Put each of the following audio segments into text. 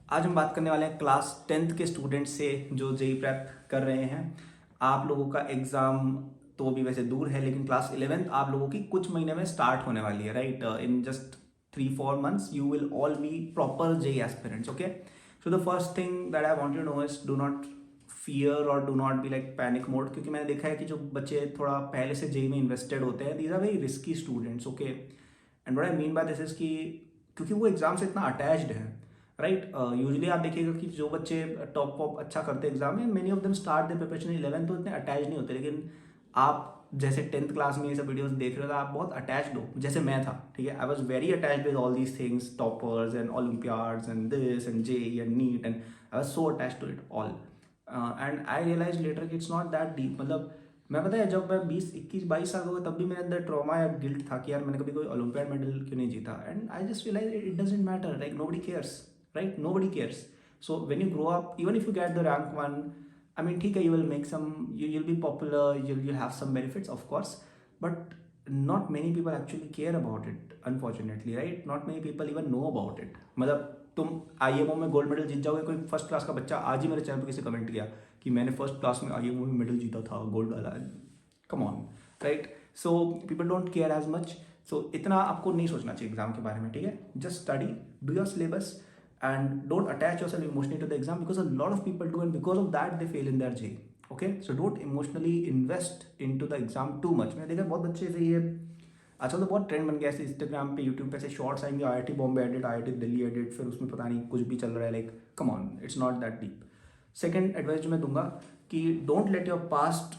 आज हम बात करने वाले हैं क्लास 10th के स्टूडेंट्स से जो जेई प्रेप कर रहे हैं। आप लोगों का एग्ज़ाम तो अभी वैसे दूर है, लेकिन क्लास 11th आप लोगों की कुछ महीने में स्टार्ट होने वाली है, right? In just 3-4 months you will all be proper JEE aspirants, okay? So the first thing that I want you to know is do not fear or do not be like panic mode, क्योंकि मैंने देखा है कि जो बच्चे थोड़ा पहले से जेई में इन्वेस्टेड होते हैं, these are very risky students, okay? And what I mean by this is कि क्योंकि वो एग्ज़ाम से इतना अटैच्ड है, राइट? यूजुअली आप देखिएगा कि जो बच्चे टॉप वॉप अच्छा करते हैं एग्जाम में, many of them start the preparation 11 तो इतने अटैच नहीं होते, लेकिन आप जैसे 10th क्लास में ये सब वीडियोस देख रहे हो तो आप बहुत अटैच्ड हो, जैसे मैं था, ठीक है? I was very attached with all these things, toppers and Olympiads and this and JEE and NEET, and I was so attach to it all. And I realise later कि इट्स नॉट दैट डीप। मतलब मैं पता है जब मैं 20-21-22 साल का हुआ तब भी मेरे अंदर ट्रॉमा या गिल्ट था कि यार मैंने कभी कोई ओलंपियाड मेडल क्यों नहीं जीता, and I just realise it doesn't matter, like nobody cares, right? Nobody cares. So when you grow up, even if you get the rank one, I mean, ठीक है, you will make some, you'll be popular, you'll have some benefits, of course, but not many people actually care about it, unfortunately, right? Not many people even know about it. मतलब तुम IMO में gold medal जीत जाओगे, कोई first class का बच्चा आज ही मेरे channel पर किसी कमेंट किया कि मैंने फर्स्ट क्लास में आईएमओ में मेडल जीता था, गोल्ड वाला, come on, right? So people don't care as much. So इतना आपको नहीं सोचना चाहिए एग्जाम के बारे में, ठीक है? Just study, do your syllabus, and don't attach yourself emotionally to the exam, because a lot of people do, and because of that they fail in their JEE. Okay, so don't emotionally invest into the exam too much. मैंने देखा बहुत बच्चे से ये अच्छा तो बहुत trend बन गया है इंस्टाग्राम पे, यूट्यूब पे ऐसे शॉर्ट्स आएंगे, IIT Bombay edit, IIT Delhi edit, फिर उसमें पता नहीं कुछ भी चल रहा है, like come on, it's not that deep. Second advice जो मैं दूंगा कि don't let your past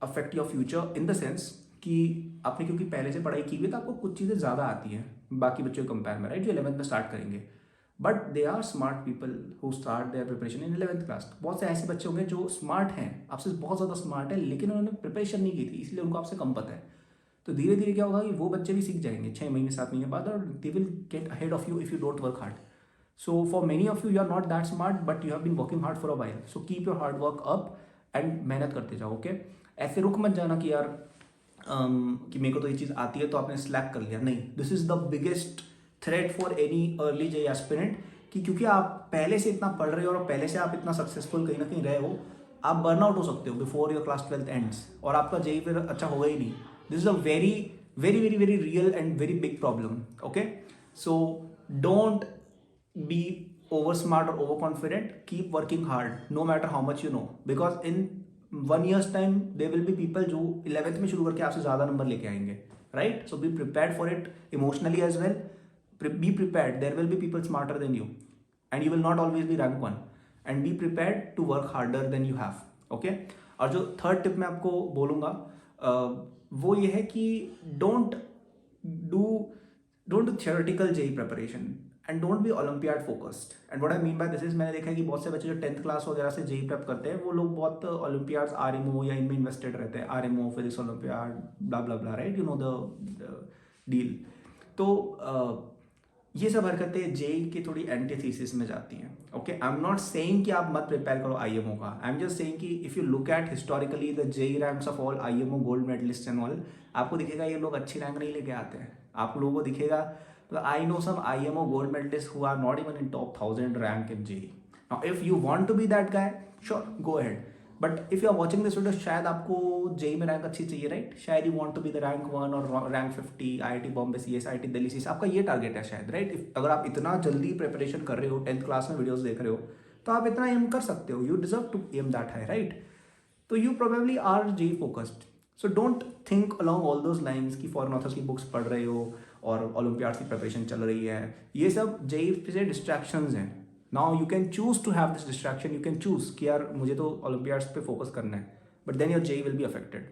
affect your future, in the sense कि आपने क्योंकि पहले से पढ़ाई की हुई है तो आपको कुछ चीज़ें ज़्यादा आती हैं बाकी बच्चों के कंपेयर में, राइट? जो 11th में स्टार्ट करेंगे, but they are smart people who start their preparation in 11th class. बहुत से ऐसे बच्चे होंगे जो स्मार्ट हैं, आपसे बहुत ज़्यादा स्मार्ट है, लेकिन उन्होंने प्रिपरेशन नहीं की थी, इसलिए उनको आपसे कम पता है। तो धीरे धीरे क्या होगा कि वो बच्चे भी सीख जाएंगे 6 महीने 7 महीने बाद, और they will get ahead of you if you don't work hard. So for many of you are not that smart, but you have been working hard for a while, so keep your hard work up and मेहनत करते जाओ, okay? ऐसे रुक मत जाना कि यार कि मेरे को तो ये चीज़ आती है तो आपने स्लैक कर लिया, नहीं। This is the biggest threat for any early JEE aspirant, कि क्योंकि आप पहले से इतना पढ़ रहे हो और पहले से आप इतना सक्सेसफुल कहीं ना कहीं रहे हो, आप बर्नआउट हो सकते हो before your class 12th ends, और आपका जेई फिर अच्छा होगा ही नहीं। This is a very very very very real and very big problem, okay? So don't be over smart or overconfident, keep working hard no matter how much you know, because in 1 year's time there will be people जो 11th में शुरू करके आपसे ज़्यादा number लेके आएंगे, right? So be prepared for it emotionally as well. Be prepared, there will be people smarter than you and you will not always be rank one, and be prepared to work harder than you have, okay? और जो third tip मैं आपको बोलूँगा वो ये है कि don't do theoretical JEE preparation and don't be Olympiad focused. And what I mean by this is, मैंने देखा है कि बहुत से बच्चे जो 10th क्लास वगैरह से JEE प्रेप करते हैं, वो लोग बहुत ओलंपियाड्स आरएमओ या इनमें इन्वेस्टेड रहते हैं, RMO physics olympiad blah blah blah, right? You know the deal. तो ये सब हरकतें जेई की थोड़ी एंटीथीसिस में जाती हैं, okay? I am not saying कि आप मत प्रिपेयर करो आईएमओ का, आई एम जस्ट सेइंग कि if you look at historically the JEE ranks of all IMO gold medallist and all, आपको दिखेगा ये लोग अच्छी रैंक नहीं लेके आते हैं। आप लोगों को दिखेगा, I know some IMO gold medalists who are not even in top 1000 rank in JEE. Now, if you want to be that guy, sure, go ahead. But if you are watching this video, शायद आपको JEE में rank अच्छी चाहिए, right? शायद you want to be the rank 1 और rank 50, IIT Bombay CS, IIT Delhi CS, आपका ये target है शायद, राइट? अगर आप इतना जल्दी प्रिपरेशन कर रहे हो, 10th क्लास में वीडियोस देख रहे हो, तो आप इतना एम कर सकते हो। You deserve to aim that high, right? तो you probably are JEE focused. So don't think along all those lines कि फॉरेन ऑथर्स की बुक्स पढ़ रहे हो और ओलंपियाड्स की प्रिपरेशन चल रही है। ये सब जेई से डिस्ट्रैक्शंस हैं। Now you can choose to have this distraction, you can choose कि यार मुझे तो ओलंपियाड्स पे फोकस करना है, but then your JEE will be affected,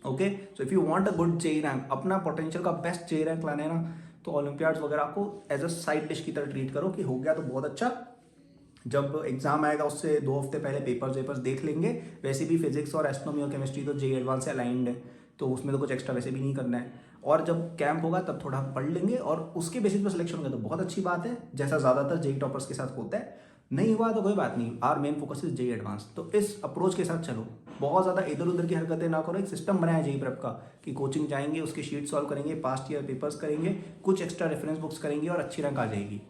okay? So if you want a good JEE rank, अपना पोटेंशियल का बेस्ट जेई रैंक लाना है ना, तो ओलंपियाड्स वगैरह को एज अ साइड डिश की तरह ट्रीट करो कि हो गया तो बहुत अच्छा, जब एग्जाम आएगा उससे 2 हफ्ते पहले पेपर्स देख लेंगे। वैसे भी फिजिक्स और एस्ट्रोनॉमी और केमिस्ट्री तो जेई एडवांस से अलाइंड है, तो उसमें तो कुछ एक्स्ट्रा वैसे भी नहीं करना है, और जब कैंप होगा तब थोड़ा पढ़ लेंगे और उसके बेसिस पर सिलेक्शन होगा तो बहुत अच्छी बात है, जैसा ज़्यादातर जेई टॉपर्स के साथ होता है। नहीं हुआ तो कोई बात नहीं, our main focus is JEE advance. तो इस अप्रोच के साथ चलो, बहुत ज़्यादा इधर उधर की हरकतें ना करो। एक सिस्टम बनाया जेई प्रेप का कि कोचिंग जाएंगे, उसके शीट सॉल्व करेंगे, पास्ट ईयर पेपर्स करेंगे, कुछ एक्स्ट्रा रेफरेंस बुक्स करेंगे और अच्छी रैंक आ जाएगी।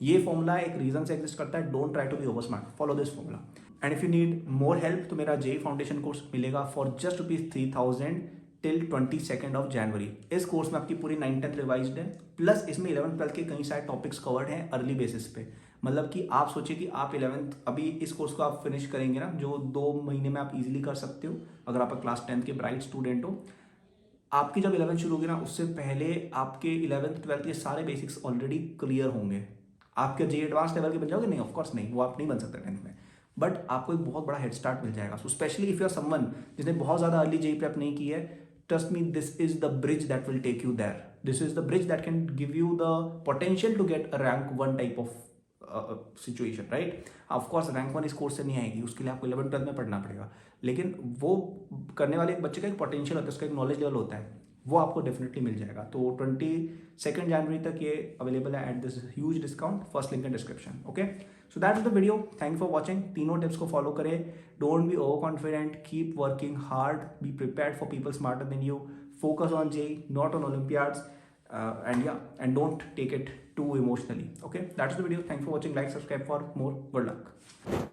ये फॉर्मूला एक रीजन से एग्जिस्ट करता है, don't try to be over smart, follow this formula. And if you need more help तो मेरा जेई फाउंडेशन कोर्स मिलेगा फॉर जस्ट ₹3,000 टिल 22 जनवरी। इस कोर्स में आपकी पूरी 9th-10th रिवाइज्ड है, प्लस इसमें 11th-12th के कई सारे टॉपिक्स कवर्ड हैं अर्ली बेसिस पे। मतलब कि आप सोचिए कि आप 11th अभी इस कोर्स को आप फिनिश करेंगे ना, जो 2 महीने में आप इजीली कर सकते हो अगर आप क्लास 10th के ब्राइट स्टूडेंट हो। आपकी जब 11th शुरू होगी ना, उससे पहले आपके 11th-12th के सारे बेसिक्स ऑलरेडी क्लियर होंगे। आपके जे एडवांस लेवल के बन जाओगे? नहीं, ऑफकोर्स नहीं, वो आप नहीं बन सकते 10th में, बट आपको एक बहुत बड़ा हेड स्टार्ट मिल जाएगा। So specially if you are someone जिसने बहुत ज़्यादा अर्ली जेई प्रेप नहीं की है, trust me, this is the bridge that will take you there. This is the bridge that can give you the potential to get a rank 1 type of situation, right? Of course rank 1 इस course से नहीं आएगी, उसके लिए आपको 11th-12th में पढ़ना पड़ेगा, लेकिन वो करने वाले एक बच्चे का एक पोटेंशियल होता है, उसका एक नॉलेज लेवल होता है, वो आपको डेफिनेटली मिल जाएगा। तो 22 जनवरी तक ये अवेलेबल है at this huge discount, first link in description. Okay, so that is the video, thank for watching. तीनों टिप्स को फॉलो करें, don't be over confident, keep working hard, be prepared for people smarter than you, focus on JEE, not on Olympiads, and don't take it too emotionally. Okay, that's the video. Thanks for watching. Like, subscribe for more. Good luck.